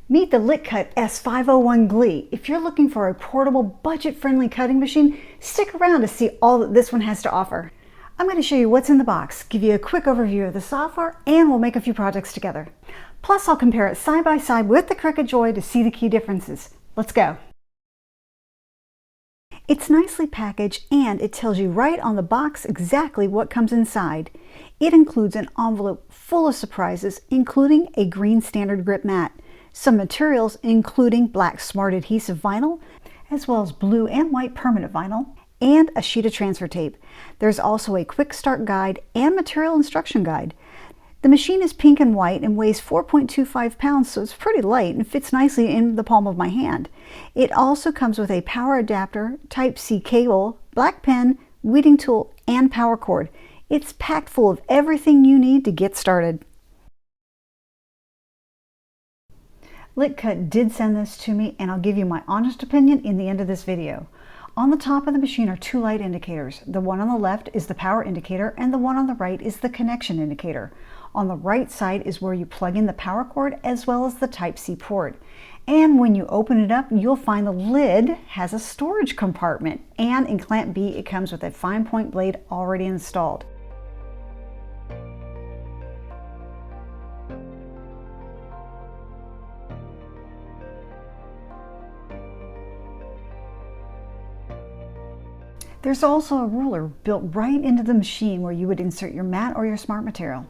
Meet the Likcut S501 Glee. If you're looking for a portable, budget-friendly cutting machine, stick around to see all that this one has to offer. I'm going to show you what's in the box, give you a quick overview of the software, and we'll make a few projects together. Plus, I'll compare it side by side with the Cricut Joy to see the key differences. Let's go. It's nicely packaged and it tells you right on the box exactly what comes inside. It includes an envelope full of surprises, including a green standard grip mat, some materials including black smart adhesive vinyl, as well as blue and white permanent vinyl, and a sheet of transfer tape. There's also a quick start guide and material instruction guide. The machine is pink and white and weighs 4.25 pounds, so it's pretty light and fits nicely in the palm of my hand. It also comes with a power adapter, Type-C cable, black pen, weeding tool, and power cord. It's packed full of everything you need to get started. Likcut did send this to me, and I'll give you my honest opinion in the end of this video. On the top of the machine are two light indicators. The one on the left is the power indicator, and the one on the right is the connection indicator. On the right side is where you plug in the power cord as well as the Type-C port. And when you open it up, you'll find the lid has a storage compartment, and in clamp B it comes with a fine point blade already installed. There's also a ruler built right into the machine where you would insert your mat or your smart material.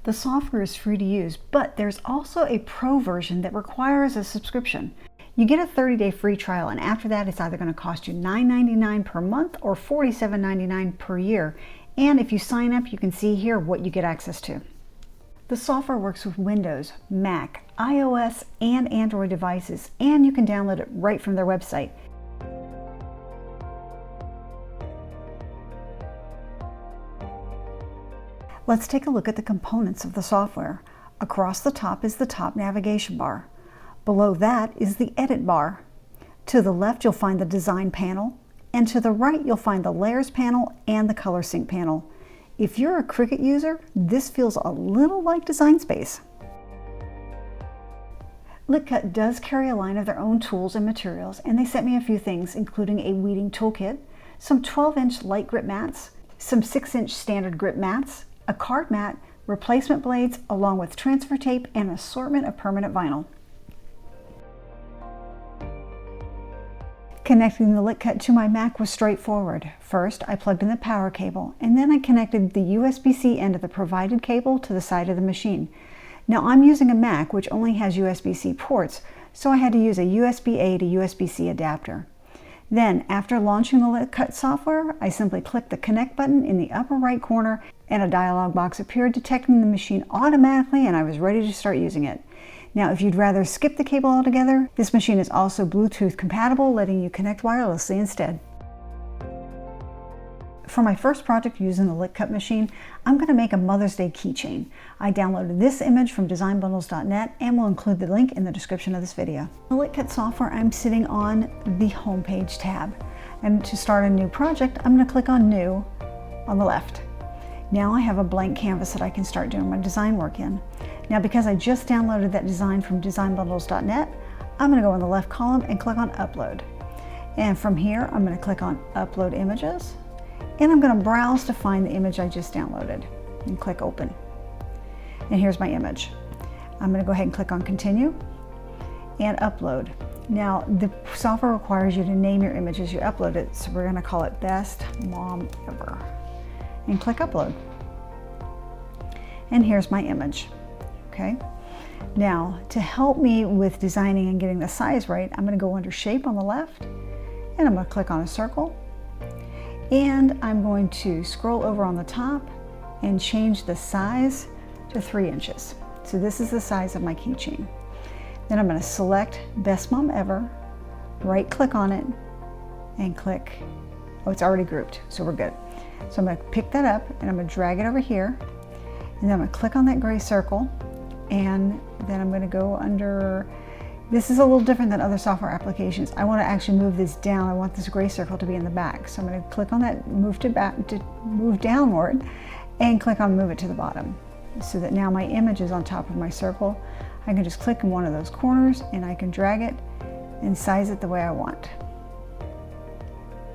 The software is free to use, but there's also a pro version that requires a subscription. You get a 30-day free trial, and after that it's either going to cost you $9.99 per month or $47.99 per year. And if you sign up, you can see here what you get access to. The software works with Windows, Mac, iOS, and Android devices, and you can download it right from their website. Let's take a look at the components of the software. Across the top is the top navigation bar. Below that is the edit bar. To the left you'll find the design panel, and to the right you'll find the layers panel and the color sync panel. If you're a Cricut user, this feels a little like Design Space. Likcut does carry a line of their own tools and materials, and they sent me a few things, including a weeding toolkit, some 12-inch light grip mats, some 6-inch standard grip mats, a card mat, replacement blades, along with transfer tape and an assortment of permanent vinyl. Connecting the Likcut to my Mac was straightforward. First, I plugged in the power cable, and then I connected the USB-C end of the provided cable to the side of the machine. Now I'm using a Mac which only has USB-C ports, so I had to use a USB-A to USB-C adapter. Then, after launching the Likcut software, I simply clicked the connect button in the upper right corner, and a dialog box appeared detecting the machine automatically, and I was ready to start using it. Now, if you'd rather skip the cable altogether, this machine is also Bluetooth compatible, letting you connect wirelessly instead. For my first project using the Likcut machine, I'm going to make a Mother's Day keychain. I downloaded this image from designbundles.net and will include the link in the description of this video. The Likcut software, I'm sitting on the Homepage tab. And to start a new project, I'm going to click on New on the left. Now I have a blank canvas that I can start doing my design work in. Now, because I just downloaded that design from designbundles.net, I'm going to go in the left column and click on Upload. And from here, I'm going to click on Upload Images. And I'm going to browse to find the image I just downloaded and click Open. And here's my image. I'm going to go ahead and click on Continue and Upload. Now, the software requires you to name your image as you upload it, so we're going to call it Best Mom Ever. And click Upload. And here's my image. Okay. Now, to help me with designing and getting the size right, I'm going to go under Shape on the left, and I'm going to click on a circle. And I'm going to scroll over on the top and change the size to 3 inches. So this is the size of my keychain. Then I'm going to select Best Mom Ever, right click on it, and click, oh, it's already grouped, so we're good. So I'm going to pick that up and I'm going to drag it over here, and then I'm going to click on that gray circle, and then I'm going to go under, this is a little different than other software applications. I want to actually move this down. I want this gray circle to be in the back. So I'm going to click on that, move downward, and click on Move it to the bottom. so that now my image is on top of my circle. I can just click in one of those corners and I can drag it and size it the way I want.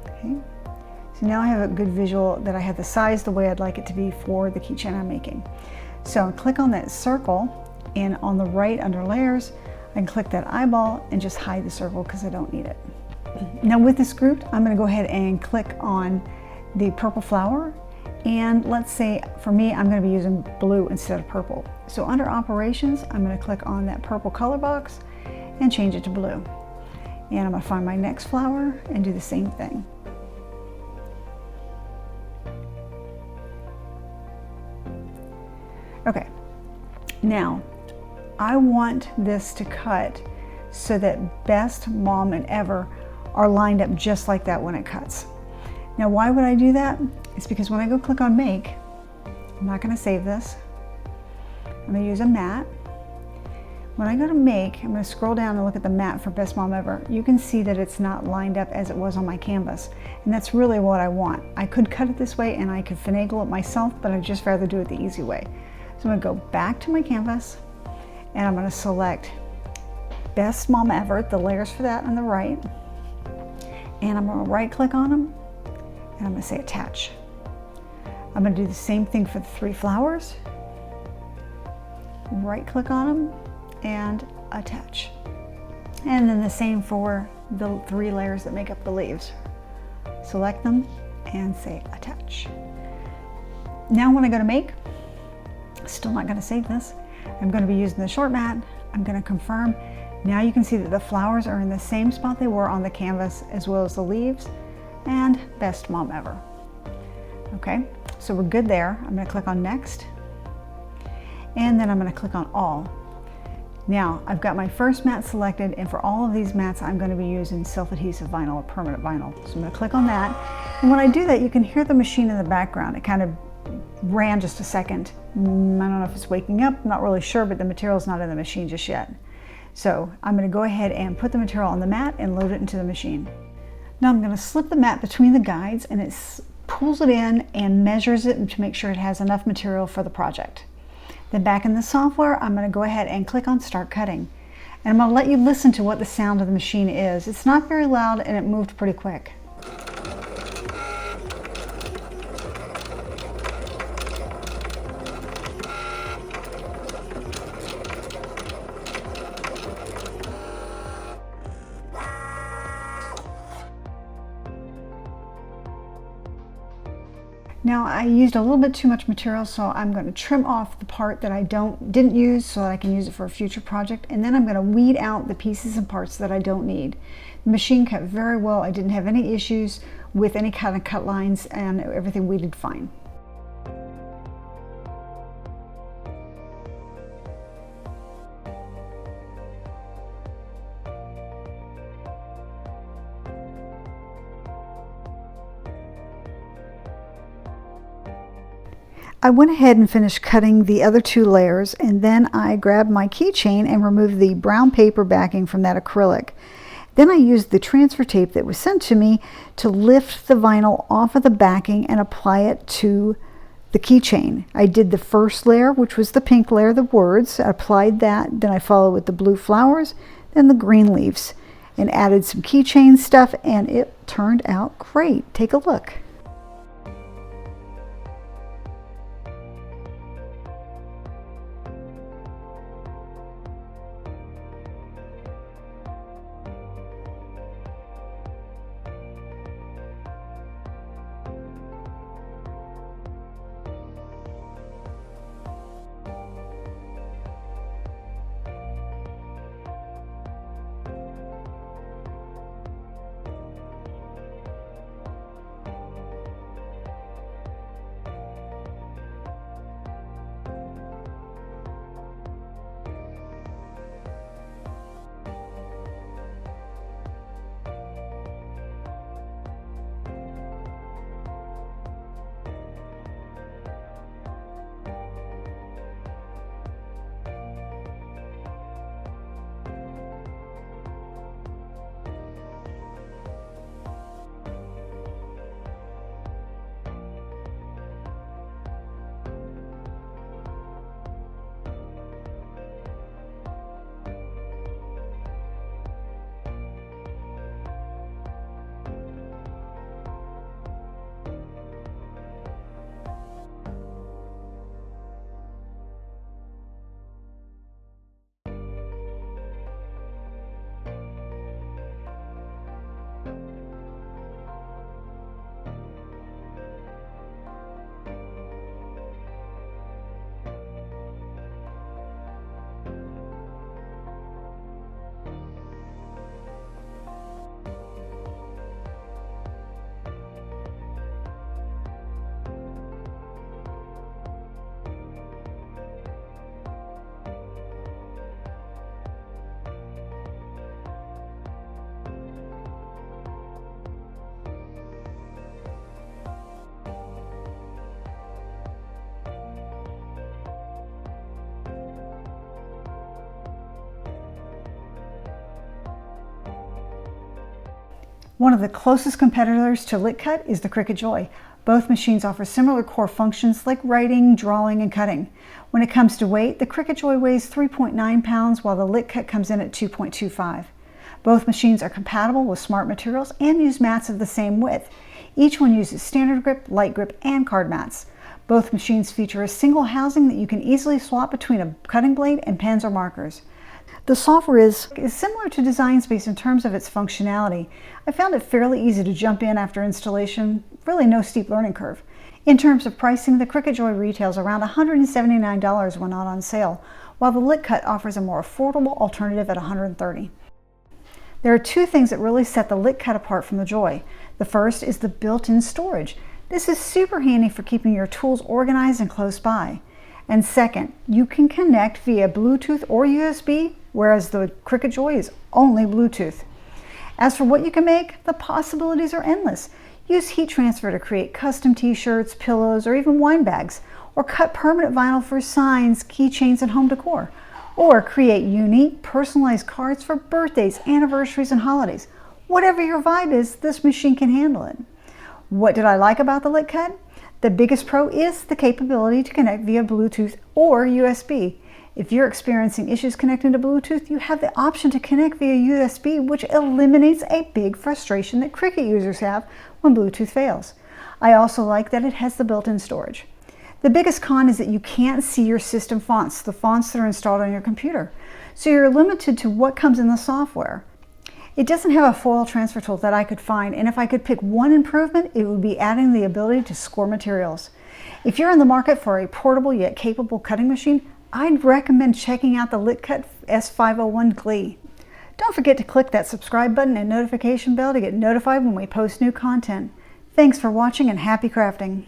Okay. So now I have a good visual that I have the size the way I'd like it to be for the keychain I'm making. So I'll click on that circle, and on the right under layers, I can click that eyeball and just hide the circle because I don't need it. Now with this grouped, I'm going to go ahead and click on the purple flower, and let's say for me I'm going to be using blue instead of purple. So under operations, I'm going to click on that purple color box and change it to blue. And I'm going to find my next flower and do the same thing. Okay, now I want this to cut so that best, mom, and ever are lined up just like that when it cuts. Now why would I do that? It's because when I go click on make, I'm not going to save this. I'm going to use a mat. When I go to make, I'm going to scroll down and look at the mat for best mom ever. You can see that it's not lined up as it was on my canvas, and that's really what I want. I could cut it this way and I could finagle it myself, but I'd just rather do it the easy way. So I'm going to go back to my canvas and I'm going to select best mom ever, the layers for that on the right, and I'm going to right click on them and I'm going to say attach. I'm going to do the same thing for the 3 flowers. Right click on them and attach. And then the same for the 3 layers that make up the leaves. Select them and say attach. Now when I go to make, still not going to save this. I'm going to be using the short mat. I'm going to confirm. Now you can see that the flowers are in the same spot they were on the canvas, as well as the leaves, and best mom ever. Okay, so we're good there. I'm going to click on next, and then I'm going to click on all. Now I've got my first mat selected, and for all of these mats I'm going to be using self-adhesive vinyl or permanent vinyl. So I'm going to click on that, and when I do that you can hear the machine in the background. It kind of ran just a second. I don't know if it's waking up, I'm not really sure, but the material's not in the machine just yet. So I'm going to go ahead and put the material on the mat and load it into the machine. Now I'm going to slip the mat between the guides, and it pulls it in and measures it to make sure it has enough material for the project. Then back in the software, I'm going to go ahead and click on start cutting. And I'm going to let you listen to what the sound of the machine is. It's not very loud and it moved pretty quick. Now I used a little bit too much material, so I'm going to trim off the part that I didn't use so that I can use it for a future project, and then I'm going to weed out the pieces and parts that I don't need. The machine cut very well. I didn't have any issues with any kind of cut lines, and everything weeded fine. I went ahead and finished cutting the other 2 layers, and then I grabbed my keychain and removed the brown paper backing from that acrylic. Then I used the transfer tape that was sent to me to lift the vinyl off of the backing and apply it to the keychain. I did the first layer, which was the pink layer, the words. I applied that, then I followed with the blue flowers, then the green leaves, and added some keychain stuff, and it turned out great. Take a look. One of the closest competitors to Likcut is the Cricut Joy. Both machines offer similar core functions like writing, drawing, and cutting. When it comes to weight, the Cricut Joy weighs 3.9 pounds while the Likcut comes in at 2.25. Both machines are compatible with smart materials and use mats of the same width. Each one uses standard grip, light grip, and card mats. Both machines feature a single housing that you can easily swap between a cutting blade and pens or markers. The software is similar to Design Space in terms of its functionality. I found it fairly easy to jump in after installation, really no steep learning curve. In terms of pricing, the Cricut Joy retails around $179 when not on sale, while the Likcut offers a more affordable alternative at $130. There are two things that really set the Likcut apart from the Joy. The first is the built-in storage. This is super handy for keeping your tools organized and close by. And second, you can connect via Bluetooth or USB, whereas the Cricut Joy is only Bluetooth. As for what you can make, the possibilities are endless. Use heat transfer to create custom t-shirts, pillows, or even wine bags, or cut permanent vinyl for signs, keychains, and home decor. Or create unique, personalized cards for birthdays, anniversaries, and holidays. Whatever your vibe is, this machine can handle it. What did I like about the Likcut? The biggest pro is the capability to connect via Bluetooth or USB. If you're experiencing issues connecting to Bluetooth, you have the option to connect via USB, which eliminates a big frustration that Cricut users have when Bluetooth fails. I also like that it has the built-in storage. The biggest con is that you can't see your system fonts, the fonts that are installed on your computer. So you're limited to what comes in the software. It doesn't have a foil transfer tool that I could find, and if I could pick one improvement, it would be adding the ability to score materials. If you're in the market for a portable yet capable cutting machine, I'd recommend checking out the Likcut S501 Glee. Don't forget to click that subscribe button and notification bell to get notified when we post new content. Thanks for watching and happy crafting!